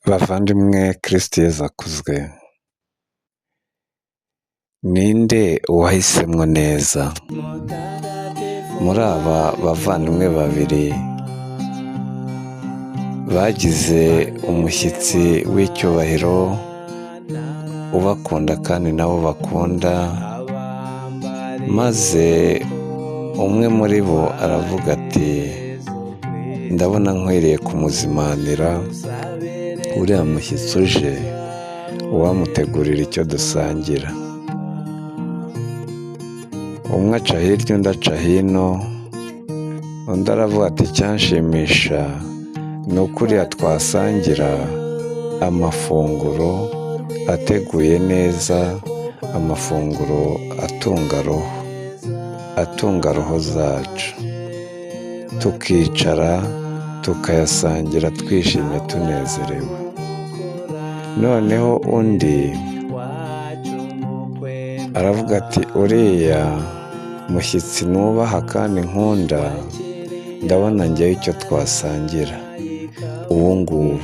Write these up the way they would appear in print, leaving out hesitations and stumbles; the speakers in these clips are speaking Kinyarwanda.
Bavandimwe, Kristo Yezu akuzwe. Ninde wahisemo neza muri aba bavandimwe babiri bagize umushyitsi w'icyubahiro ubakunda kandi nabo bakunda, maze umwe muri bo aravuga ati ndabona nkwiriye kumuzimanira uriya mushyitsi uje uwamutegurira icyo dusangira. Umwe aca hirya undi aca hino, undi aravuga ati icyanshimisha ni ukuriya twasangira amafunguro ateguye neza, amafunguro atunga roho zacu, tukicara tukayasangira twishimye tunezerewe. Noneho undi aravuga ati uriya mushyitsi nubaha kandi nkunda, ndabona njyewe icyo twasangira ubu ngubu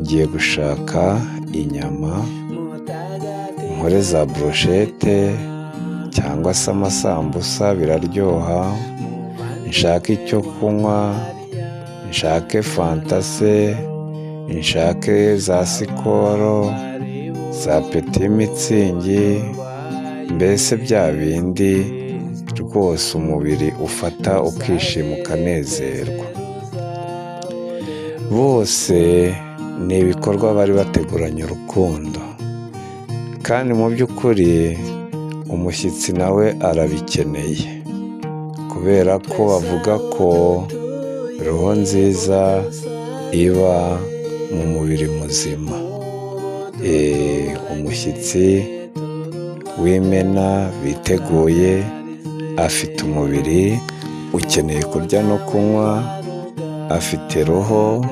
ngiye gushaka inyama, nkore za broshete cyangwa se amasambusa, biraryoha, nshake icyo kunywa, nshake fanta se, nshake za sikoro, za peti mitsingi, mbese bya bindi rwose umubiri ufata ukishima ukanezerwa. Bose ni ibikorwa bari bateguranye urukundo, kandi mu by'ukuri umushyitsi nawe arabikeneye, kubera ko bavuga ko roho nziza iba mu mubiri muzima. Umushyitsi w'imena biteguye afite umubiri ukeneye kurya no kunywa, afite roho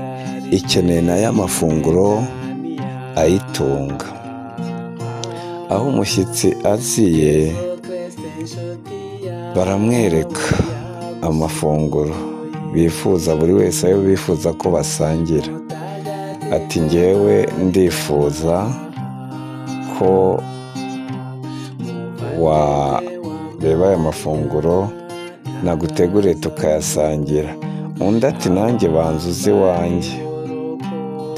ikeneye nayo amafunguro ayitunga. Aho umushyitsi aziye baramwereka amafunguro bifuza, buri wese ayo bifuza ko basangira. Ati njyewe ndifuza ko wareba aya mafunguro naguteguriye tukayasangira. Undi ati nanjye banza uzi iwanjye,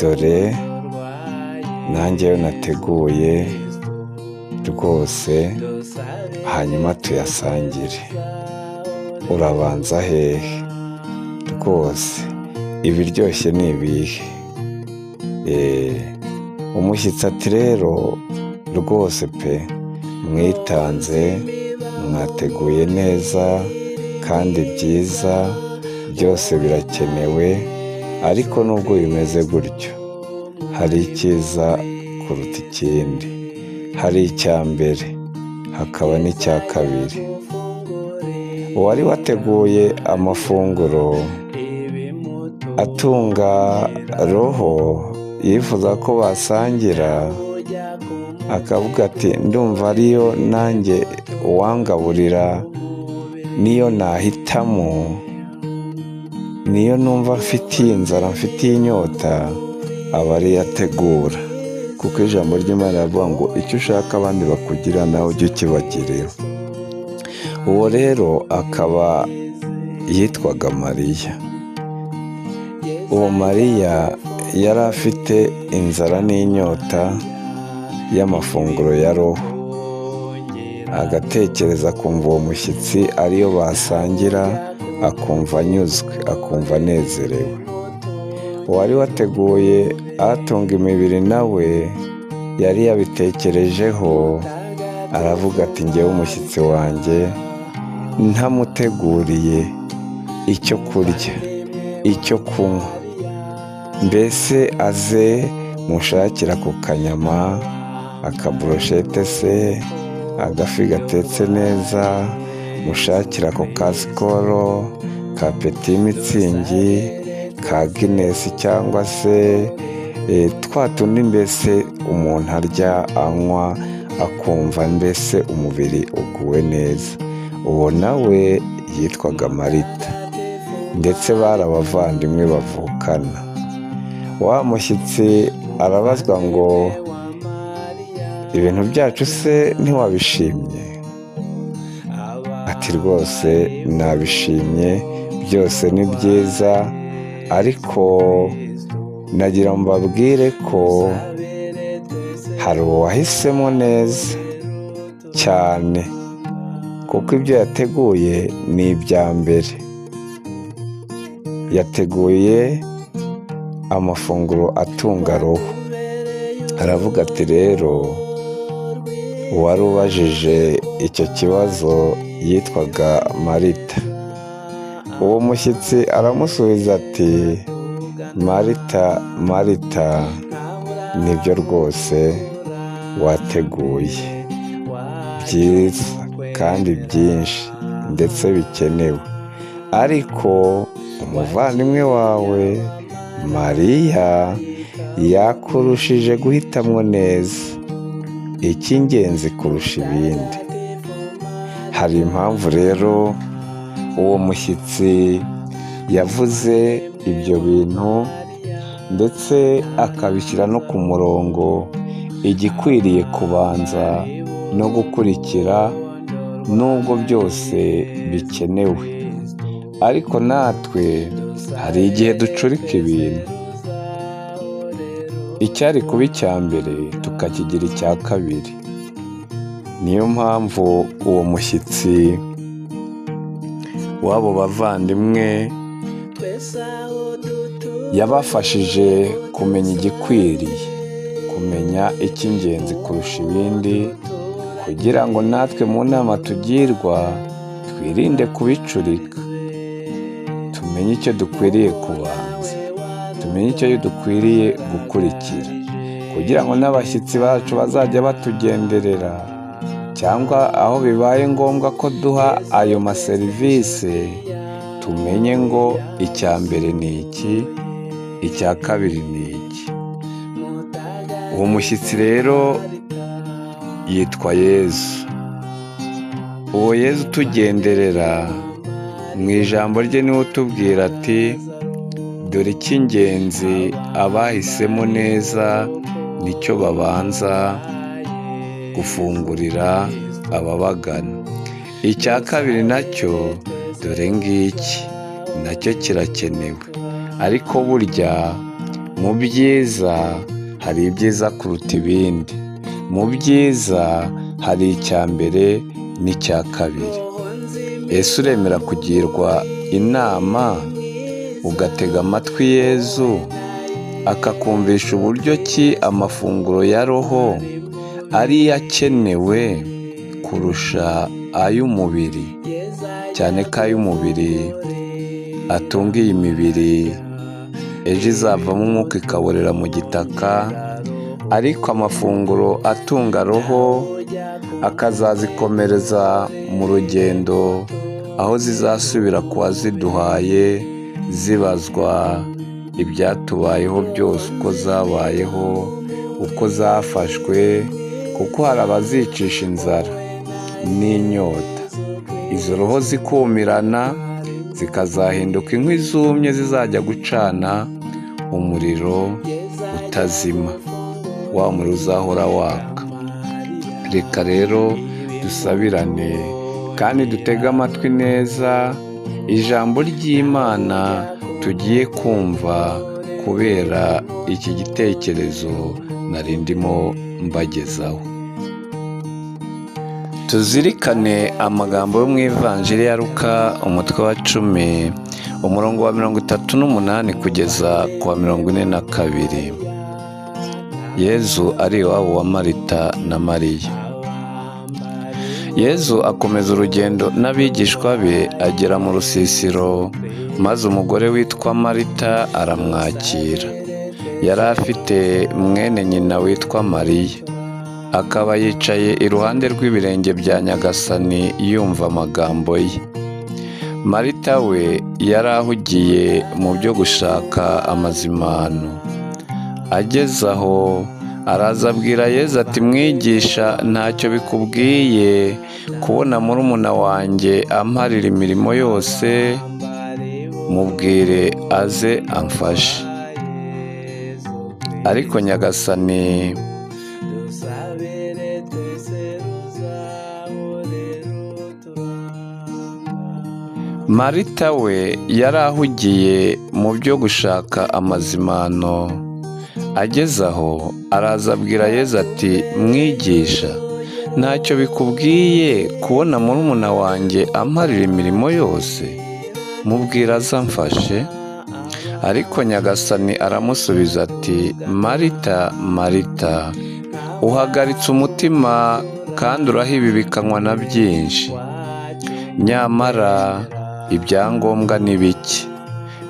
dore nanjye yo nateguye rwose, hanyuma tuyasangire. Urabanza hehe? Rwose ibiryoshye ni ibihe? Umushyitsi ati rero rwose pe, mwitanze, mwateguye neza kandi byiza, byose birakenewe, ariko nubwo bimeze gutyo hari icyiza kuruta ikindi. Hari icya mbere hakaba n'icya kabiri. Uwari wateguye amafunguro atunga roho yifuza ko basangira, akavuga ati ndumva ariyo nanjye uwangaburira, niyo nahitamo, niyo numva mfitiye inzara, mfitiye inyota, aba ariyo ategura. Kuko ijambo ry'Imana rivuga ngo icyo ushaka abandi bakugira nawe ujye ukibagirira. Uwo rero akaba yitwaga Mariya. Uwo Mariya yari afite inzara n'inyota y'amafunguro ya roho, agatekereza akumva uwo mushyitsi ariyo basangira, akumva anyuzwe, akumva anezerewe. Uwari wateguye atunga imibiri nawe yari yabitekerejeho, aravuga ati njyewe umushyitsi wanjye ntamuteguriye icyo kurya, icyo kunywa, mbese aze mushakira ku kanyama, akabroshete se, agafi gatetse neza, mushakira ku ka sikoro, ka peti mitsingi, ka ginesi cyangwa se twa tundi mbese umuntu arya anywa akumva mbese umubiri uguwe neza. Uwo nawe yitwaga Marita, ndetse bari abavandimwe bavukana. wa mushyitsi arabazwa ngo ibintu byacu se ntiwabishimye? Ati rwose nabishimye, byose ni byiza, ariko nagira ngo mbabwire ko hari uwahisemo neza cyane, kuko ibyo yateguye ni ibya mbere. Yateguye amafunguro atunga roho. Aravuga ati rero uwari ubajije icyo kibazo yitwaga Marita. Uwo mushyitsi aramusubiza ati Marita, Marita, nibyo rwose wateguye byiza kandi byinshi ndetse bikenewe, ariko umuvandimwe wawe Mariya yakurushije guhitamo neza icy'ingenzi kurusha ibindi. Hari impamvu rero uwo mushyitsi yavuze ibyo bintu, ndetse akabishyira no ku murongo igikwiriye kubanza no gukurikira, nubwo byose bikenewe. Ariko natwe hari igihe ducurika ibintu, icyari kuba icya mbere tukakigira icya kabiri. Niyo mpamvu uwo mushyitsi w'abo bavandimwe yabafashije kumenya igikwiriye, kumenya icy'ingenzi kurusha ibindi, kugira ngo natwe mu nama tugirwa twirinde kubicurika. Tumenye icyo dukwiriye kubanza, tumenye icyo dukwiriye gukurikira, kugira ngo n'abashyitsi bacu bazajya batugenderera, cyangwa aho bibaye ngombwa ko duha ayo maserivisi, tumenye ngo icya mbere ni iki, icya kabiri ni iki. Uwo mushyitsi rero yitwa Yezu. Uwo Yezu utugenderera mu ijambo rye niwe utubwira ati dore icy'ingenzi abahisemo neza nicyo babanza gufungurira ababagana. Icya kabiri nacyo dore ngiki, nacyo kirakenewe. Ariko burya mu byiza hari ibyiza kuruta ibindi. Mu byiza hari icya mbere n'icya kabiri. Ese uremera kugirwa inama ugatega amatwi Yezu akakumvisha uburyo ki amafunguro ya roho ariyo akenewe kurusha ay'umubiri, cyane ko ay'umubiri atunga iyi mibiri ejo izavamo umwuka ikaborera mu gitaka, ariko amafunguro atunga roho akazazikomereza mu rugendo aho zizasubira ku waziduhaye, zibazwa ibyatubayeho byose, uko zabayeho, uko zafashwe, kuko hari abazicisha inzara n'inyota, izo roho zikumirana zikazahinduka inkwi zumye zizajya gucana umuriro utazima, wa muriro uzahora waka. Reka rero dusabirane kandi dutege amatwi neza ijambo ry'Imana tugiye kumva, kubera iki gitekerezo nari ndimo mbagezaho. Tuzirikane amagambo yo mu ivanjiri ya Luka umutwe wa 10 umurongo wa 38 kugeza ku wa 42. Yezu ari iwabo wa Marita na Mariya. Yezu akomeza urugendo n'abigishwa be agera mu rusisiro, maze umugore witwa Marita aramwakira. Yari afite mwene nyina witwa Mariya, akaba yicaye iruhande rw'ibirenge bya Nyagasani yumva amagambo ye. Marita we yari ahugiye mu byo gushaka amazimano. Ageze aho araza abwira Yezu ati mwigisha, ntacyo bikubwiye kubona murumuna wanjye amparira imirimo yose? Mubwire aze amfashe. ariko Nyagasani Marita we yari ahugiye mu byo gushaka amazimano. Ageze aho araza abwira Yezu ati, mwigisha, ntacyo bikubwiye kubona murumuna wanjye amparira imirimo yose? Mubwira aze amfashe. Ariko Nyagasani aramusubiza ati, Marita, Marita, uhagaritse umutima kandi urahibibikanywa na byinshi, nyamara ibyangombwa ni bike,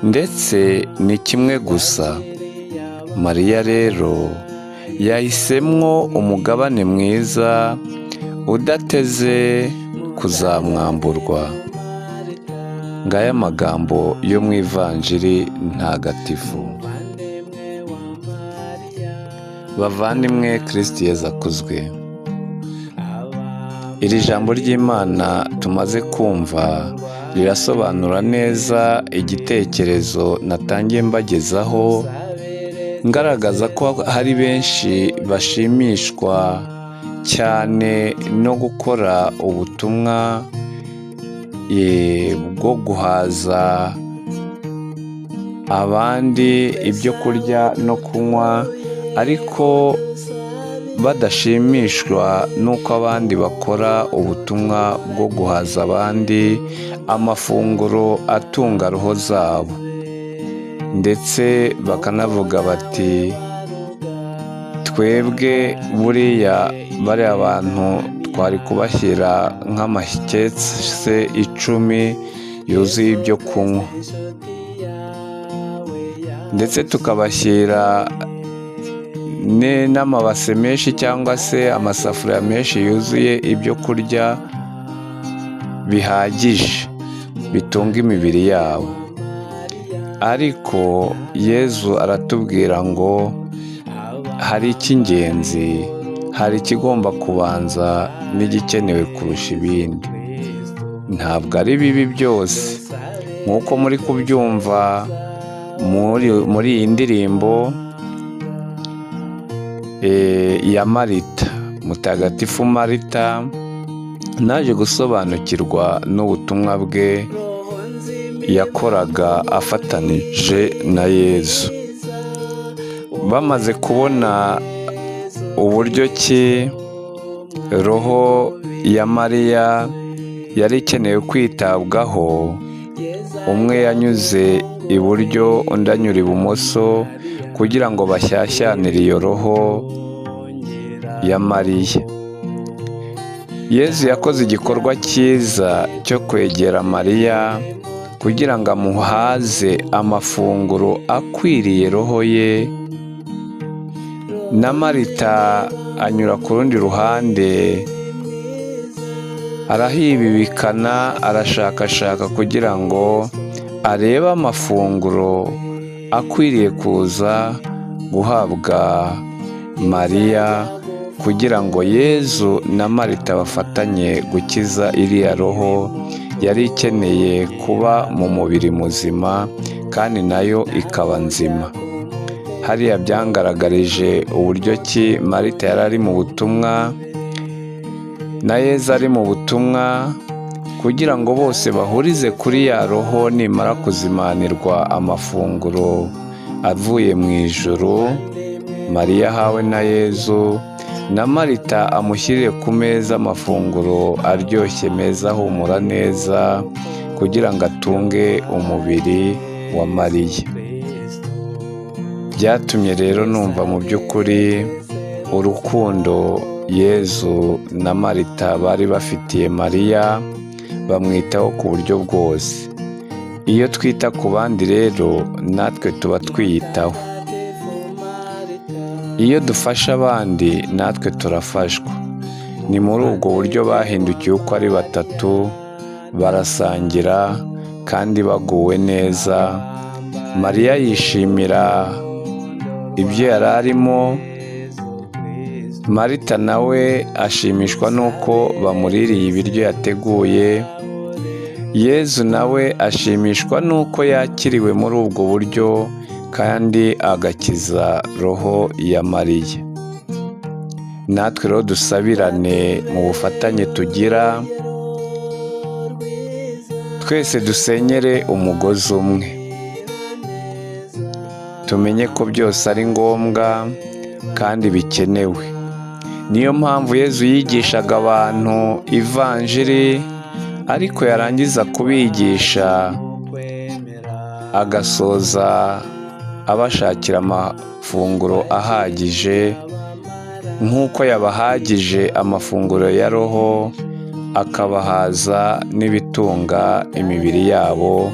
ndetse ni kimwe gusa. Mariya rero yahisemwo umugabane mwiza udateze kuzamwamburwa. Ngaya amagambo yo mu Ivanjiri ntagatifu. Bavandimwe, Kristo Yezu akuzwe. Iri jambo ry'Imana tumaze kumva rirasobanura neza igitekerezo natangiye mbagezaho, ngaragaza ko hari benshi bashimishwa cyane no gukora ubutumwa bwo guhaza abandi ibyo kurya no kunywa, ariko badashimishwa n'uko abandi bakora ubutumwa bwo guhaza abandi amafunguro atunga roho zabo, ndetse bakanavuga bati, twebwe buriya bariya bantu twari kubashyira nk'amaketse 10 yuzuye ibyo kunywa, ndetse tukabashyira n'amabase menshi cyangwa se amasafuriya menshi yuzuye ibyo kurya bihagije bitunga imibiri yabo. Ariko Yezu aratubwira ngo hari icy'ingenzi, hari ikigomba kubanza n'igikenewe kurusha ibindi. Ntabwo ari bibi byose nk'uko muri kubyumva muri iyi ndirimbo ya Marita, mutagatifu Marita naje gusobanukirwa n'ubutumwa bwe yakoraga afatanije na Yezu. Bamaze kubona uburyo ki roho ya Mariya yari ikenewe kwitabwaho, umwe yanyuze iburyo undi anyura ibumoso kugira ngo bashyashyanire iyo roho ya Mariya. Yezu yakoze igikorwa cyiza cyo kwegera Mariya kugira ngo amuhaze amafunguro akwiriye roho ye, na Marita anyura ku rundi ruhande, arahibibikana, arashakashaka kugira ngo arebe amafunguro akwiriye kuza guhabwa Mariya, kugira ngo Yezu na Marita bafatanye gukiza iriya roho yari ikeneye kuba mu mubiri muzima kandi nayo ikaba nzima. Hariya byangaragarije uburyo ki Marita yari ari mu butumwa na Yezu ari mu butumwa, kugira ngo bose bahurize kuri ya roho nimara kuzimanirwa amafunguro avuye mu ijuru Mariya ahawe na Yezu, na Marita amushyirire ku meza amafunguro aryoshye meza ahumura neza, kugira ngo atunge umubiri wa Mariya. Byatumye rero numva mu by'ukuri urukundo Yezu na Marita bari bafitiye Mariya, bamwitaho ku buryo bwose. Iyo twita ku bandi rero natwe tuba twiyitaho. Iyo dufasha abandi natwe turafashwa. Ni muri ubwo buryo bahindukiye uko ari batatu, barasangira kandi baguwe neza. Mariya yishimira ibyo yari arimo, Marita nawe ashimishwa n'uko bamuririye ibiryo yateguye, Yezu nawe ashimishwa n'uko yakiriwe muri ubwo buryo kandi agakiza roho ya Mariya. Natwe rero dusabirane mu bufatanye tugira, twese dusenyere umugozi umwe. Tumenye ko byose ari ngombwa kandi bikenewe. Niyo mpamvu Yezu yigishaga abantu ivanjiri, ariko yarangiza kubigisha agasoza abashakira amafunguro ahagije, nk'uko yabahagije amafunguro ya roho, akabahaza n'ibitunga imibiri yabo.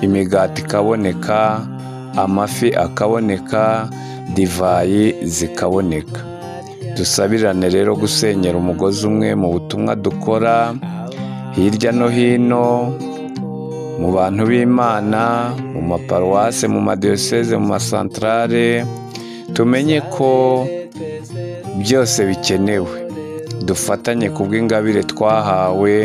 Imigati ikaboneka, amafi akaboneka, divayi zikaboneka. Dusabirane rero gusenyera umugozi umwe mu butumwa dukora hirya no hino, mu bantu b'Imana, mu maparuwase, mu madiyoseze, mu masantarare. Tumenye ko byose bikenewe. Dufatanye kubw'ingabire twahawe.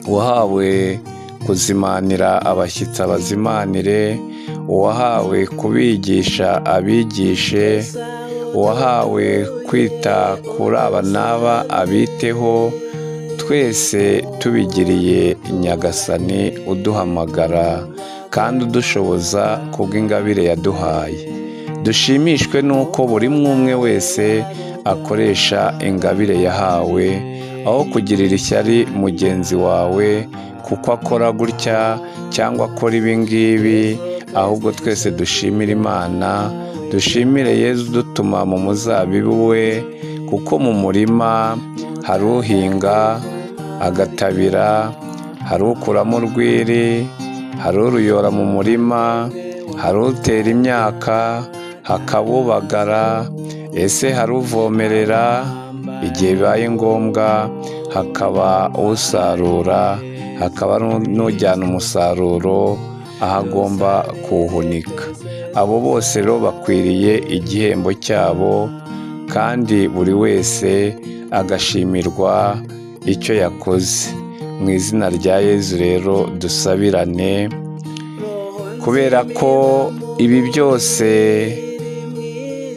Uwahawe kuzimanira abashyitsi abazimanire, uwahawe kubigisha abigishe, uwahawe kwita kuri aba n'aba abiteho. Twese tubigiriye Nyagasani uduhamagara kandi udushoboza kubw'ingabire yaduhaye. Dushimishwe n'uko buri umwe wese akoresha ingabire yahawe, aho kugirira ishyari mugenzi wawe kuko akora gutya cyangwa akora ibi ngibi. Ahubwo twese dushimire Imana, dushimire Yezu dutuma mu muzabibu we, kuko mu murima hari uhinga agatabira, hari ukuramo urwiri, hari uruyora mu murima, hari utera imyaka, hakabubagara, ese hari uvomerera igihe bibaye ngombwa, hakaba usarura, hakaba n'ujyana umusaruro aho agomba kuwuhunika. Abo bose rero bakwiriye igihembo cyabo, kandi buri wese agashimirwa icyo yakoze. Mu izina rya Yezu rero dusabirane, kubera ko ibi byose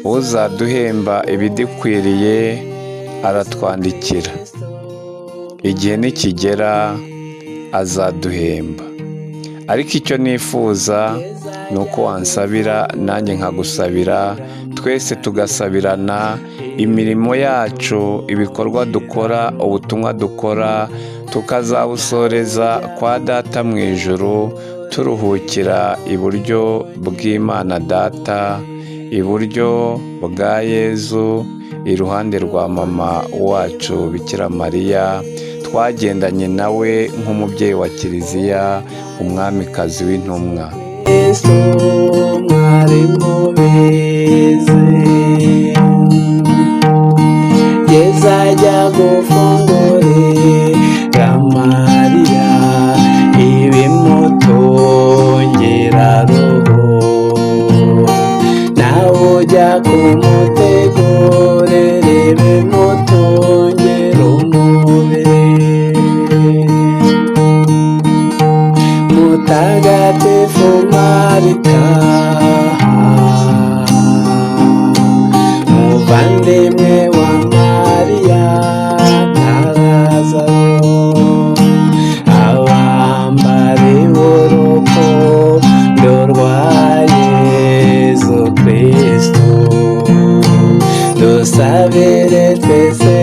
uzaduhemba ibidukwiriye aratwandikira. Igihe nikigera azaduhemba. Ariko icyo nifuza ni uko wansabira nanjye nkagusabira, twese tugasabirana imirimo yacu, ibikorwa dukora, ubutumwa dukora, tukazabusoreza kwa Data mu ijuru, turuhukira iburyo bw'Imana Data, iburyo bwa Yezu, iruhande rwa mama wacu Bikira Mariya, twagendanye nawe nk'umubyeyi wa Kiliziya, umwamikazi w'intumwa. Yesu mwari mubizi, Yesu ajya gufungurira Mariya ibimutungera roho, nawe ujya kumutegurira ibimutungera umubiri. Mutagatifu Marita, muvandimwe wa Mariya na Lazaro, abambari b'urukundo rwa Yezu Kristo, dusabire twese